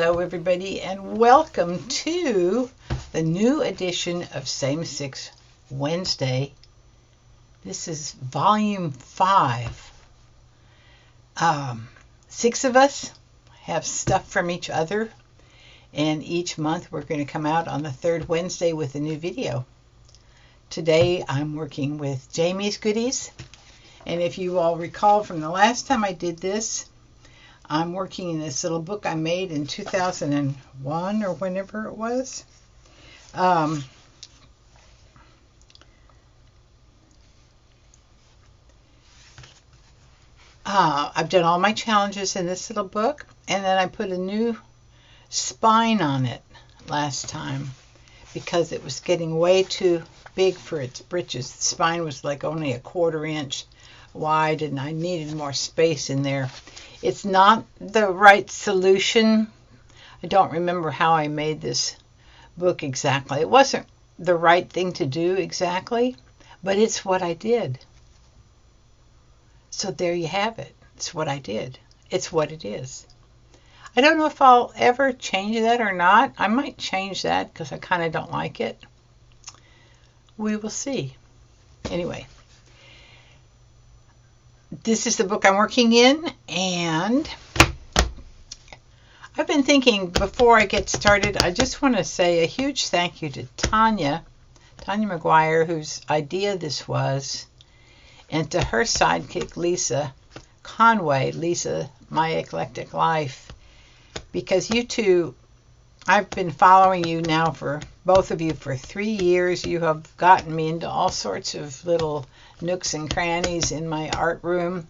Hello everybody and welcome to the new edition of Same6 Wednesday. This is volume 5. 6 of us have stuff from each other, and each month we're going to come out on the third Wednesday with a new video. Today I'm working with Jamie's goodies, and if you all recall from the last time I did this, I'm working in this little book I made in 2001 or whenever it was. I've done all my challenges in this little book, and then I put a new spine on it last time because it was getting way too big for its britches. The spine was like only a 1/4 inch wide, and I needed more space in there. It's not the right solution. I don't remember how I made this book exactly. It wasn't the right thing to do exactly, but it's what I did. So there you have it. It's what I did. It's what it is. I don't know if I'll ever change that or not. I might change that because I kind of don't like it. We will see. Anyway. This is the book I'm working in, and I've been thinking before I get started, I just want to say a huge thank you to Tanya McGuire, whose idea this was, and to her sidekick, Lisa Conway, Lisa, My Eclectic Life, because you two, I've been following you now for, both of you, for 3 years. You have gotten me into all sorts of little nooks and crannies in my art room,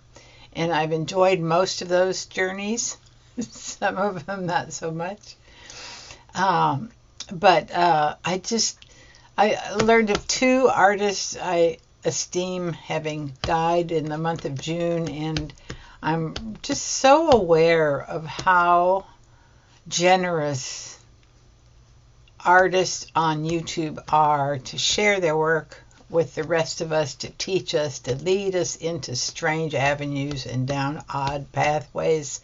and I've enjoyed most of those journeys. Some of them not so much. But I learned of 2 artists I esteem having died in the month of June, and I'm just so aware of how generous artists on YouTube are to share their work with the rest of us, to teach us, to lead us into strange avenues and down odd pathways.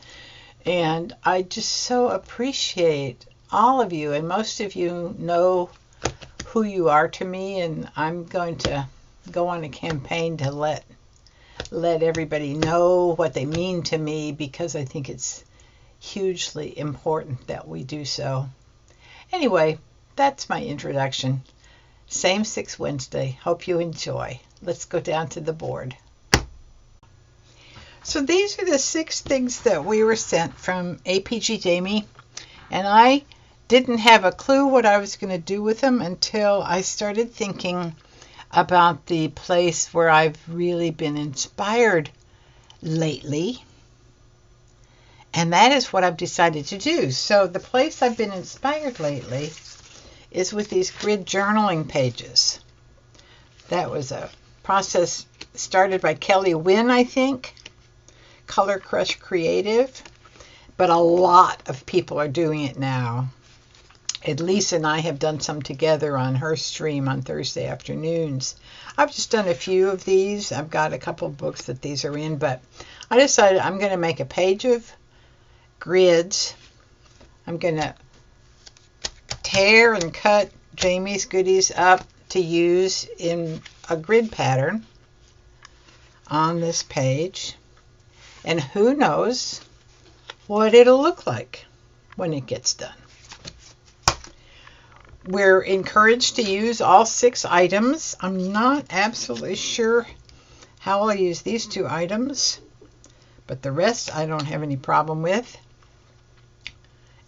And I just so appreciate all of you, and most of you know who you are to me, and I'm going to go on a campaign to let everybody know what they mean to me, because I think it's hugely important that we do so. Anyway, that's my introduction. Same6 Wednesday. Hope you enjoy. Let's go down to the board. So these are the 6 things that we were sent from APG Jamie, and I didn't have a clue what I was going to do with them until I started thinking about the place where I've really been inspired lately, and that is what I've decided to do. So the place I've been inspired lately is with these grid journaling pages. That was a process started by Kellee Wynne, I think, Color Crush Creative, but a lot of people are doing it now. And Lisa and I have done some together on her stream on Thursday afternoons. I've just done a few of these. I've got a couple of books that these are in, but I decided I'm going to make a page of grids. I'm going to tear and cut Jamie's goodies up to use in a grid pattern on this page, and who knows what it'll look like when it gets done. We're encouraged to use all 6 items. I'm not absolutely sure how I'll use these 2 items, but the rest I don't have any problem with,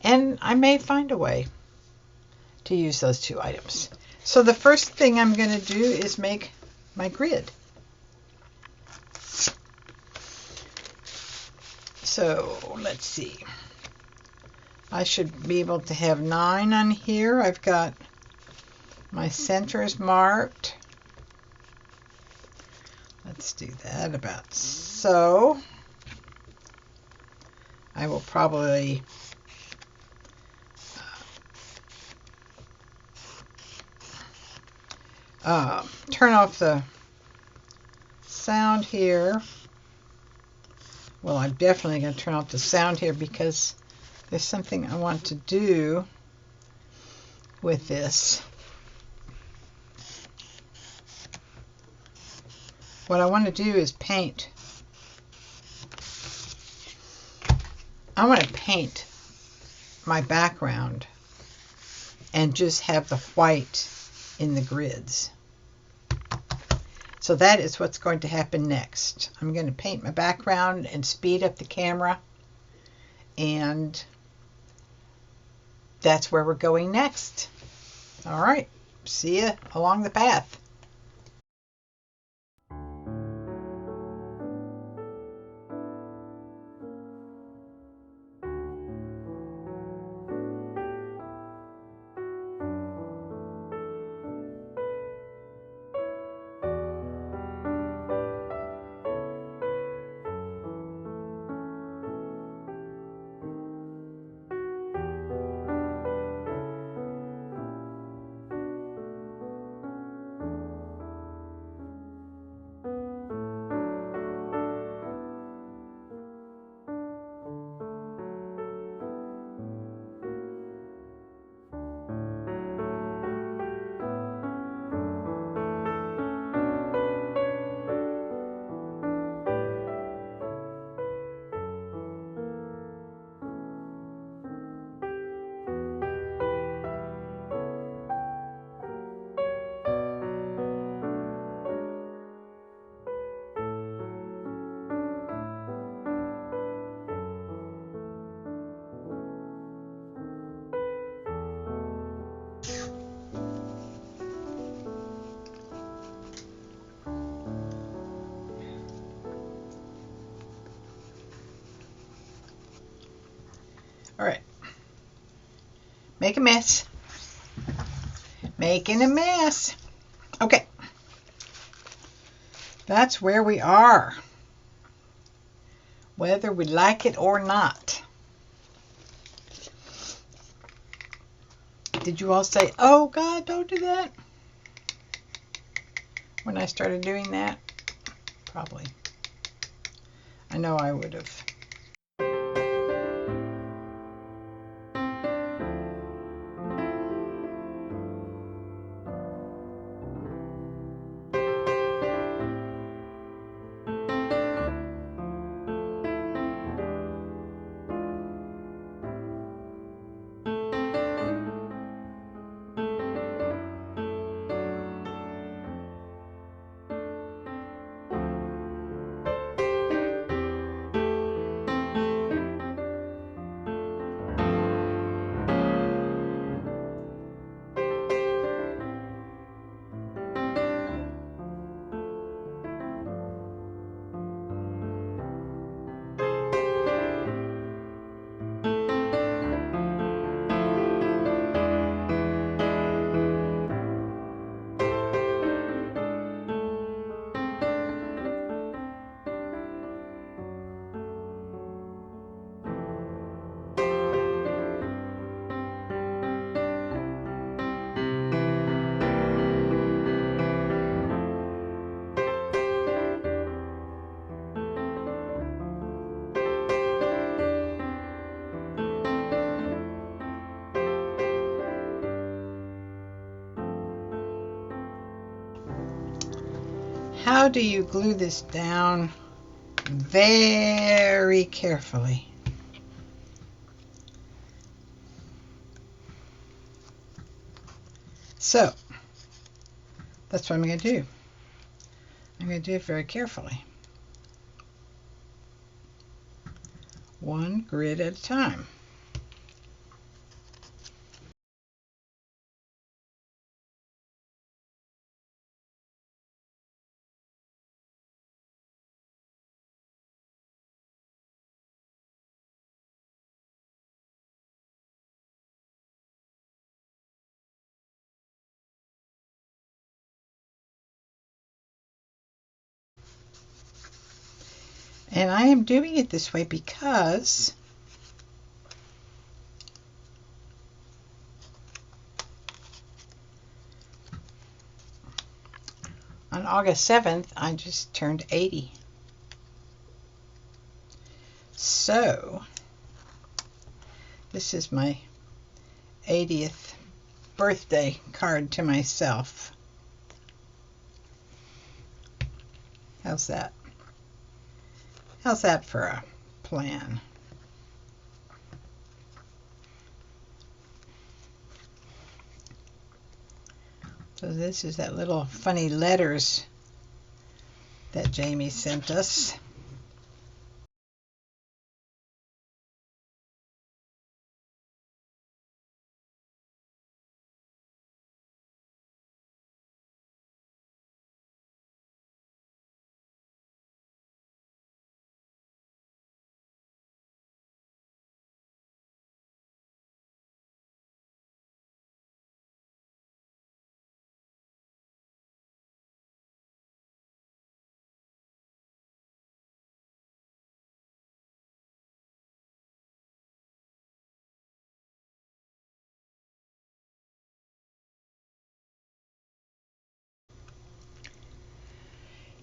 and I may find a way to use those 2 items. So the first thing I'm going to do is make my grid. So let's see. I should be able to have 9 on here. I've got my centers marked. Let's do that about so. I will probably turn off the sound here. Well, I'm definitely going to turn off the sound here because there's something I want to do with this. What I want to do is paint. I want to paint my background and just have the white in the grids. So that is what's going to happen next. I'm going to paint my background and speed up the camera, and that's where we're going next. All right, see you along the path. All right, make a mess. Making a mess. Okay, that's where we are, whether we like it or not. Did you all say, oh God, don't do that, when I started doing that? Probably. I know I would have. How do you glue this down very carefully? So that's what I'm going to do. I'm going to do it very carefully, one grid at a time. And I am doing it this way because on August 7th, I just turned 80. So This is my 80th birthday card to myself. How's that? How's that for a plan? So this is that little funny letters that Jamie sent us.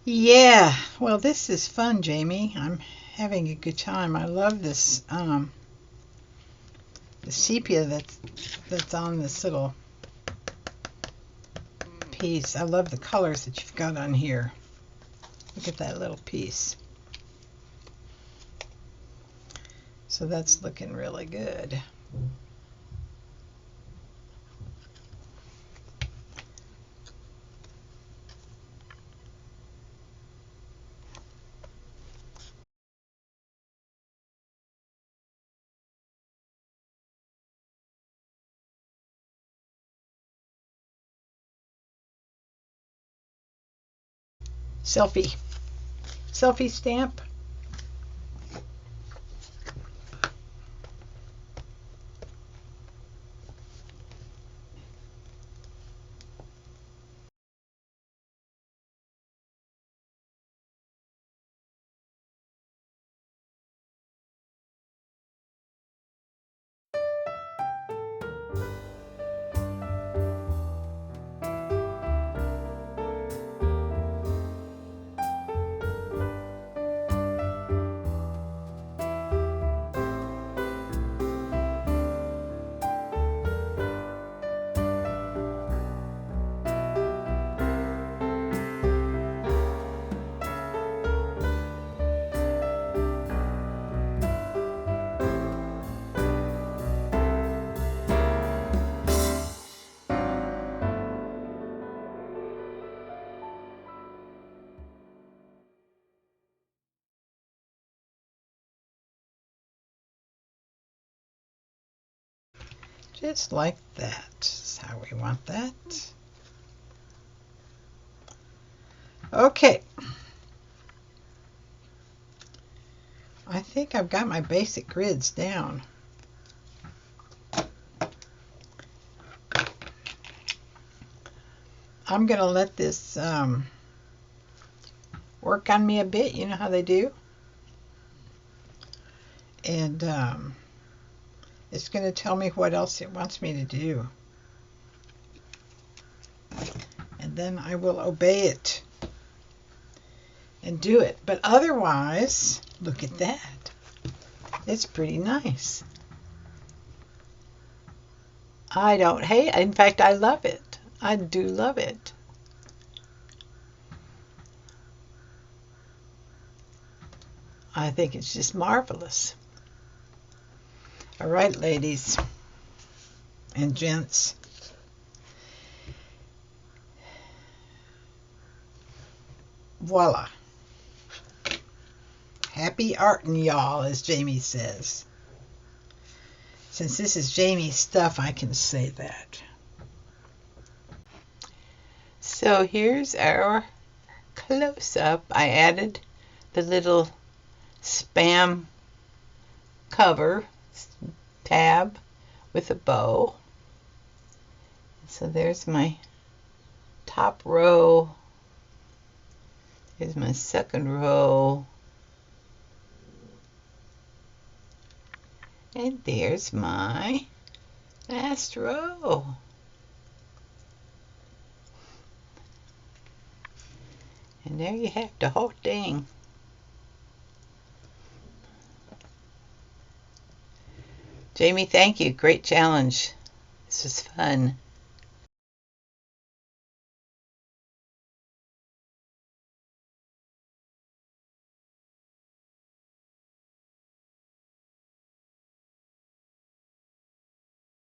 Yeah, well, this is fun, Jamie. I'm having a good time. I love this the sepia that's on this little piece. I love the colors that you've got on here. Look at that little piece. So that's looking really good. Selfie stamp. Just like that. That's how we want that. Okay. I think I've got my basic grids down. I'm going to let this work on me a bit. You know how they do? And it's going to tell me what else it wants me to do. And then I will obey it and do it. But otherwise, look at that. It's pretty nice. I don't hate it. In fact, I love it. I do love it. I think it's just marvelous. All right, ladies and gents. Voila. Happy artin', y'all, as Jamie says. Since this is Jamie's stuff, I can say that. So here's our close-up. I added the little spam cover tab with a bow. So there's my top row. Here's my second row. And there's my last row. And there you have the whole thing. Jamie, thank you. Great challenge. This was fun.